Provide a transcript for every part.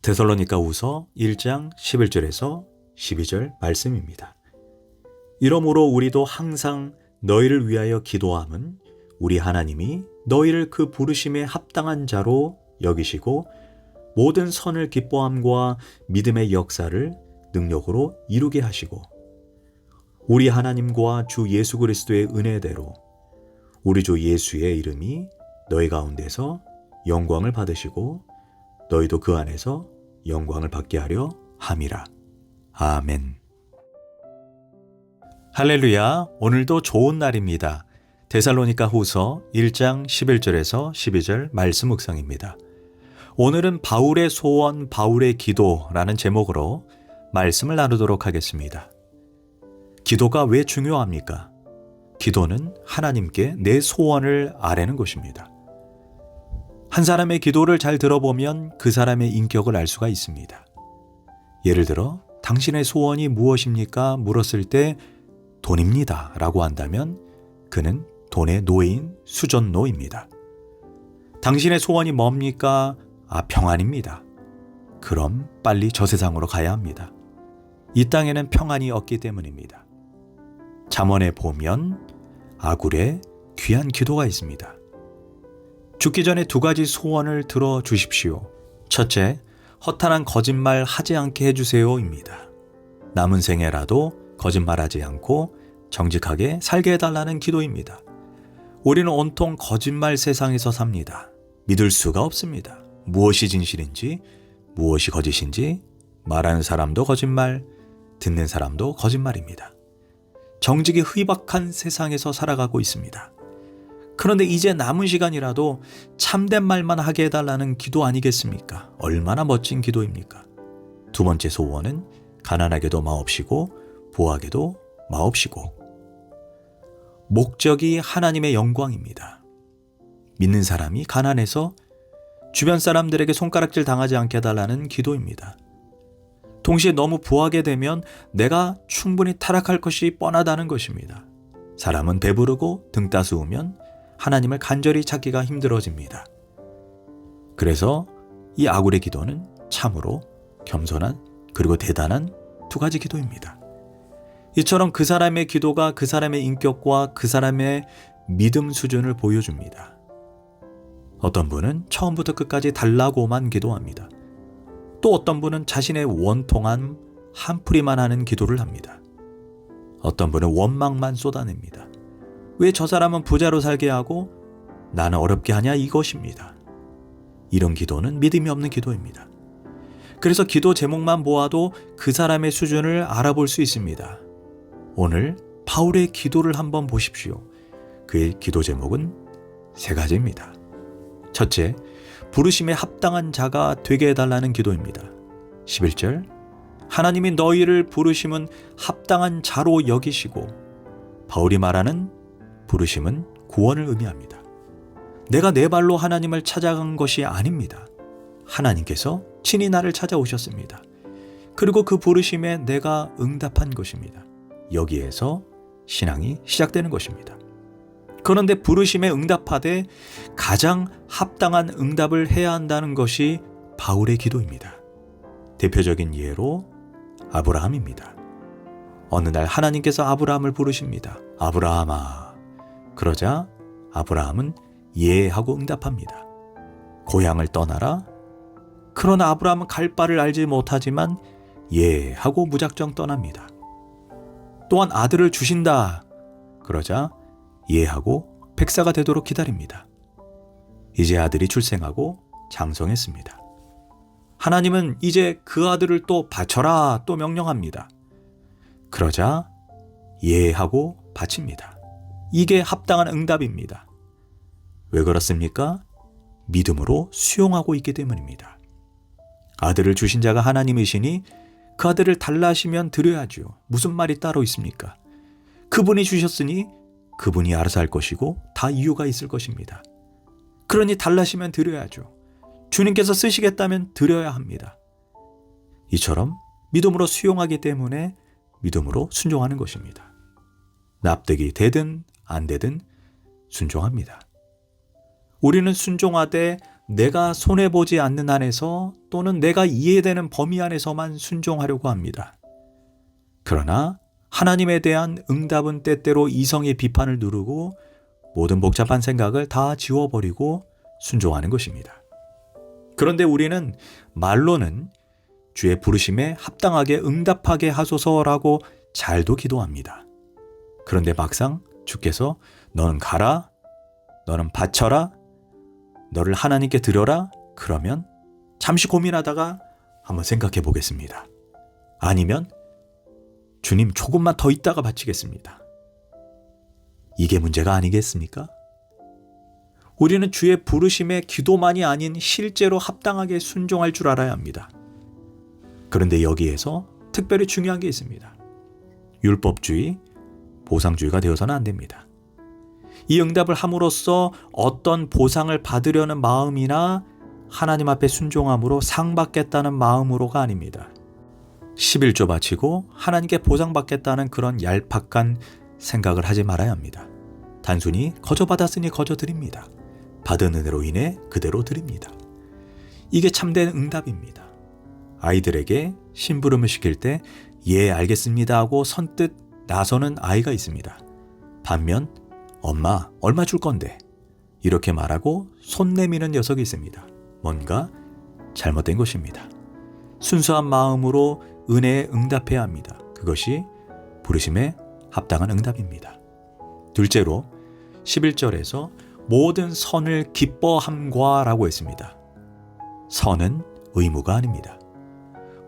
데살로니가후서 1장 11절에서 12절 말씀입니다. 이러므로 우리도 항상 너희를 위하여 기도함은 우리 하나님이 너희를 그 부르심에 합당한 자로 여기시고 모든 선을 기뻐함과 믿음의 역사를 능력으로 이루게 하시고 우리 하나님과 주 예수 그리스도의 은혜대로 우리 주 예수의 이름이 너희 가운데서 영광을 받으시고 너희도 그 안에서 영광을 받게 하려 함이라. 아멘. 할렐루야. 오늘도 좋은 날입니다. 데살로니가후서 1장 11절에서 12절 말씀 묵상입니다. 오늘은 바울의 소원, 바울의 기도라는 제목으로 말씀을 나누도록 하겠습니다. 기도가 왜 중요합니까? 기도는 하나님께 내 소원을 아뢰는 것입니다. 한 사람의 기도를 잘 들어보면 그 사람의 인격을 알 수가 있습니다. 예를 들어 당신의 소원이 무엇입니까? 물었을 때 돈입니다 라고 한다면 그는 돈의 노예인 수전노입니다. 당신의 소원이 뭡니까? 평안입니다. 그럼 빨리 저 세상으로 가야 합니다. 이 땅에는 평안이 없기 때문입니다. 잠언에 보면 아굴의 귀한 기도가 있습니다. 죽기 전에 2가지 소원을 들어주십시오. 첫째, 허탄한 거짓말 하지 않게 해주세요입니다. 남은 생애라도 거짓말하지 않고 정직하게 살게 해달라는 기도입니다. 우리는 온통 거짓말 세상에서 삽니다. 믿을 수가 없습니다. 무엇이 진실인지, 무엇이 거짓인지 말하는 사람도 거짓말, 듣는 사람도 거짓말입니다. 정직이 희박한 세상에서 살아가고 있습니다. 그런데 이제 남은 시간이라도 참된 말만 하게 해달라는 기도 아니겠습니까? 얼마나 멋진 기도입니까? 2번째 소원은 가난하게도 마옵시고 부하게도 마옵시고. 목적이 하나님의 영광입니다. 믿는 사람이 가난해서 주변 사람들에게 손가락질 당하지 않게 해달라는 기도입니다. 동시에 너무 부하게 되면 내가 충분히 타락할 것이 뻔하다는 것입니다. 사람은 배부르고 등 따스우면 하나님을 간절히 찾기가 힘들어집니다. 그래서 이 아굴의 기도는 참으로 겸손한 그리고 대단한 2가지 기도입니다. 이처럼 그 사람의 기도가 그 사람의 인격과 그 사람의 믿음 수준을 보여줍니다. 어떤 분은 처음부터 끝까지 달라고만 기도합니다. 또 어떤 분은 자신의 원통함 한풀이만 하는 기도를 합니다. 어떤 분은 원망만 쏟아냅니다. 왜 저 사람은 부자로 살게 하고 나는 어렵게 하냐 이것입니다. 이런 기도는 믿음이 없는 기도입니다. 그래서 기도 제목만 보아도 그 사람의 수준을 알아볼 수 있습니다. 오늘 바울의 기도를 한번 보십시오. 그의 기도 제목은 3가지입니다. 첫째, 부르심에 합당한 자가 되게 해달라는 기도입니다. 11절, 하나님이 너희를 부르심은 합당한 자로 여기시고. 바울이 말하는 부르심은 구원을 의미합니다. 내가 내 발로 하나님을 찾아간 것이 아닙니다. 하나님께서 친히 나를 찾아오셨습니다. 그리고 그 부르심에 내가 응답한 것입니다. 여기에서 신앙이 시작되는 것입니다. 그런데 부르심에 응답하되 가장 합당한 응답을 해야 한다는 것이 바울의 기도입니다. 대표적인 예로 아브라함입니다. 어느 날 하나님께서 아브라함을 부르십니다. 아브라함아. 그러자 아브라함은 예 하고 응답합니다. 고향을 떠나라. 그러나 아브라함은 갈 바를 알지 못하지만 예 하고 무작정 떠납니다. 또한 아들을 주신다. 그러자 예 하고 백사가 되도록 기다립니다. 이제 아들이 출생하고 장성했습니다. 하나님은 이제 그 아들을 또 바쳐라 또 명령합니다. 그러자 예 하고 바칩니다. 이게 합당한 응답입니다. 왜 그렇습니까? 믿음으로 수용하고 있기 때문입니다. 아들을 주신 자가 하나님이시니 그 아들을 달라 하시면 드려야죠. 무슨 말이 따로 있습니까? 그분이 주셨으니 그분이 알아서 할 것이고 다 이유가 있을 것입니다. 그러니 달라시면 드려야죠. 주님께서 쓰시겠다면 드려야 합니다. 이처럼 믿음으로 수용하기 때문에 믿음으로 순종하는 것입니다. 납득이 되든 안 되든 순종합니다. 우리는 순종하되 내가 손해보지 않는 한에서 또는 내가 이해되는 범위 안에서만 순종하려고 합니다. 그러나 하나님에 대한 응답은 때때로 이성의 비판을 누르고 모든 복잡한 생각을 다 지워버리고 순종하는 것입니다. 그런데 우리는 말로는 주의 부르심에 합당하게 응답하게 하소서라고 잘도 기도합니다. 그런데 막상 주께서 너는 가라, 너는 바쳐라, 너를 하나님께 드려라, 그러면 잠시 고민하다가 한번 생각해 보겠습니다. 아니면 주님 조금만 더 있다가 바치겠습니다. 이게 문제가 아니겠습니까? 우리는 주의 부르심에 기도만이 아닌 실제로 합당하게 순종할 줄 알아야 합니다. 그런데 여기에서 특별히 중요한 게 있습니다. 율법주의, 보상주의가 되어서는 안 됩니다. 이 응답을 함으로써 어떤 보상을 받으려는 마음이나 하나님 앞에 순종함으로 상 받겠다는 마음으로가 아닙니다. 11조 바치고 하나님께 보상받겠다는 그런 얄팍한 생각을 하지 말아야 합니다. 단순히 거저 받았으니 거저 드립니다. 받은 은혜로 인해 그대로 드립니다. 이게 참된 응답입니다. 아이들에게 심부름을 시킬 때 예 알겠습니다 하고 선뜻 나서는 아이가 있습니다. 반면 엄마 얼마 줄 건데 이렇게 말하고 손 내미는 녀석이 있습니다. 뭔가 잘못된 것입니다. 순수한 마음으로 은혜에 응답해야 합니다. 그것이 부르심에 합당한 응답입니다. 둘째로 11절에서 모든 선을 기뻐함과 라고 했습니다. 선은 의무가 아닙니다.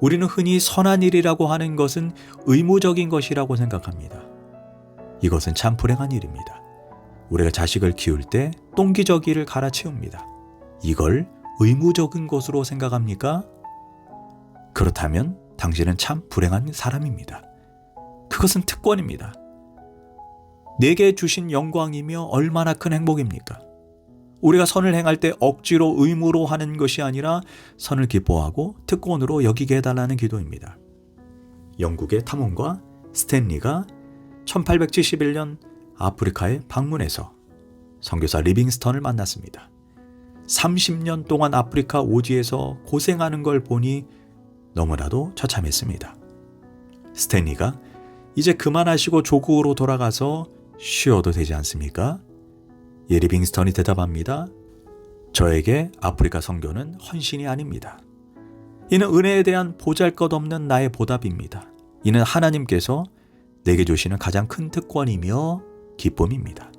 우리는 흔히 선한 일이라고 하는 것은 의무적인 것이라고 생각합니다. 이것은 참 불행한 일입니다. 우리가 자식을 키울 때 똥기저귀를 갈아치웁니다. 이걸 의무적인 것으로 생각합니까? 그렇다면 당신은 참 불행한 사람입니다. 그것은 특권입니다. 내게 주신 영광이며 얼마나 큰 행복입니까? 우리가 선을 행할 때 억지로 의무로 하는 것이 아니라 선을 기뻐하고 특권으로 여기게 해달라는 기도입니다. 영국의 탐험가 스탠리가 1871년 아프리카에 방문해서 선교사 리빙스턴을 만났습니다. 30년 동안 아프리카 오지에서 고생하는 걸 보니 너무나도 처참했습니다. 스탠리가 이제 그만하시고 조국으로 돌아가서 쉬어도 되지 않습니까? 예, 리빙스턴이 대답합니다. 저에게 아프리카 선교는 헌신이 아닙니다. 이는 은혜에 대한 보잘것없는 나의 보답입니다. 이는 하나님께서 내게 주시는 가장 큰 특권이며 기쁨입니다.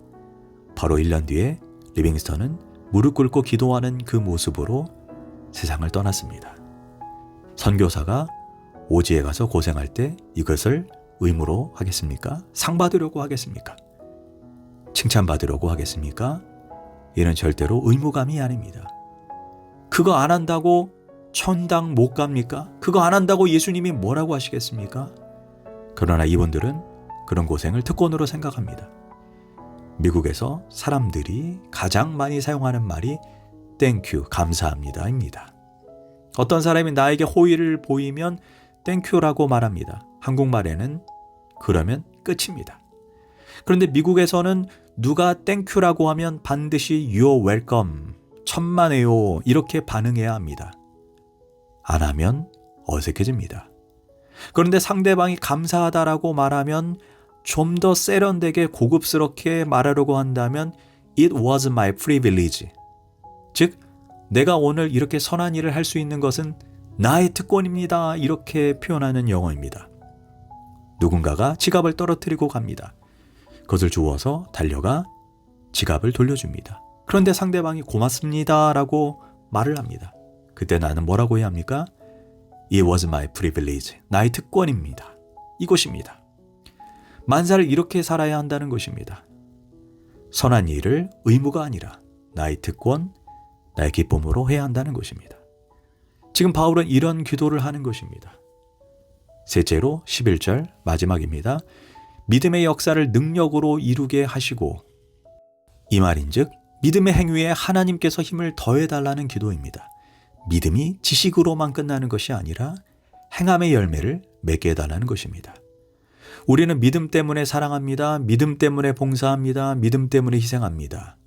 바로 1년 뒤에 리빙스턴은 무릎 꿇고 기도하는 그 모습으로 세상을 떠났습니다. 선교사가 오지에 가서 고생할 때 이것을 의무로 하겠습니까? 상 받으려고 하겠습니까? 칭찬받으려고 하겠습니까? 이는 절대로 의무감이 아닙니다. 그거 안 한다고 천당 못 갑니까? 그거 안 한다고 예수님이 뭐라고 하시겠습니까? 그러나 이분들은 그런 고생을 특권으로 생각합니다. 미국에서 사람들이 가장 많이 사용하는 말이 땡큐, 감사합니다 입니다. 어떤 사람이 나에게 호의를 보이면 땡큐라고 말합니다. 한국말에는 그러면 끝입니다. 그런데 미국에서는 누가 땡큐라고 하면 반드시 You're welcome, 천만에요 이렇게 반응해야 합니다. 안 하면 어색해집니다. 그런데 상대방이 감사하다라고 말하면 좀 더 세련되게 고급스럽게 말하려고 한다면 It was my privilege. 즉, 내가 오늘 이렇게 선한 일을 할 수 있는 것은 나의 특권입니다. 이렇게 표현하는 영어입니다. 누군가가 지갑을 떨어뜨리고 갑니다. 그것을 주워서 달려가 지갑을 돌려줍니다. 그런데 상대방이 고맙습니다 라고 말을 합니다. 그때 나는 뭐라고 해야 합니까? It was my privilege. 나의 특권입니다. 이것입니다. 만사를 이렇게 살아야 한다는 것입니다. 선한 일을 의무가 아니라 나의 특권, 나의 기쁨으로 해야 한다는 것입니다. 지금 바울은 이런 기도를 하는 것입니다. 셋째로 11절 마지막입니다. 믿음의 역사를 능력으로 이루게 하시고, 이 말인즉 믿음의 행위에 하나님께서 힘을 더해달라는 기도입니다. 믿음이 지식으로만 끝나는 것이 아니라 행함의 열매를 맺게 해달라는 것입니다. 우리는 믿음 때문에 사랑합니다. 믿음 때문에 봉사합니다. 믿음 때문에 희생합니다.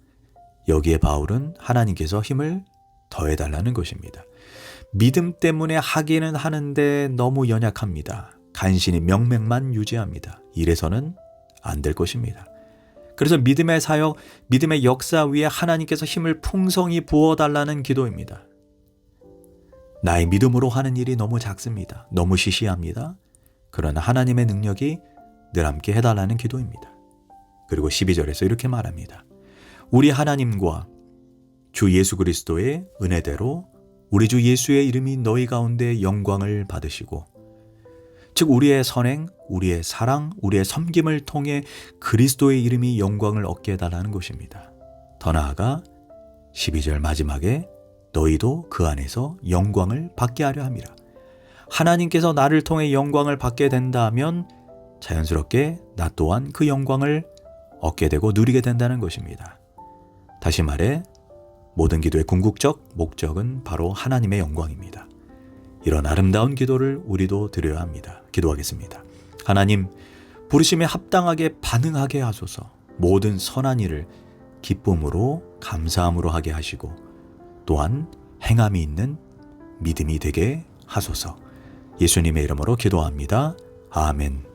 여기에 바울은 하나님께서 힘을 더해달라는 것입니다. 믿음 때문에 하기는 하는데 너무 연약합니다. 간신히 명맥만 유지합니다. 이래서는 안 될 것입니다. 그래서 믿음의 사역, 믿음의 역사 위에 하나님께서 힘을 풍성히 부어달라는 기도입니다. 나의 믿음으로 하는 일이 너무 작습니다. 너무 시시합니다. 그러나 하나님의 능력이 늘 함께 해달라는 기도입니다. 그리고 12절에서 이렇게 말합니다. 우리 하나님과 주 예수 그리스도의 은혜대로 우리 주 예수의 이름이 너희 가운데 영광을 받으시고, 즉 우리의 선행, 우리의 사랑, 우리의 섬김을 통해 그리스도의 이름이 영광을 얻게 해달라는 것입니다. 더 나아가 12절 마지막에 너희도 그 안에서 영광을 받게 하려 함이라. 하나님께서 나를 통해 영광을 받게 된다면 자연스럽게 나 또한 그 영광을 얻게 되고 누리게 된다는 것입니다. 다시 말해 모든 기도의 궁극적 목적은 바로 하나님의 영광입니다. 이런 아름다운 기도를 우리도 드려야 합니다. 기도하겠습니다. 하나님, 부르심에 합당하게 반응하게 하소서. 모든 선한 일을 기쁨으로 감사함으로 하게 하시고 또한 행함이 있는 믿음이 되게 하소서. 예수님의 이름으로 기도합니다. 아멘.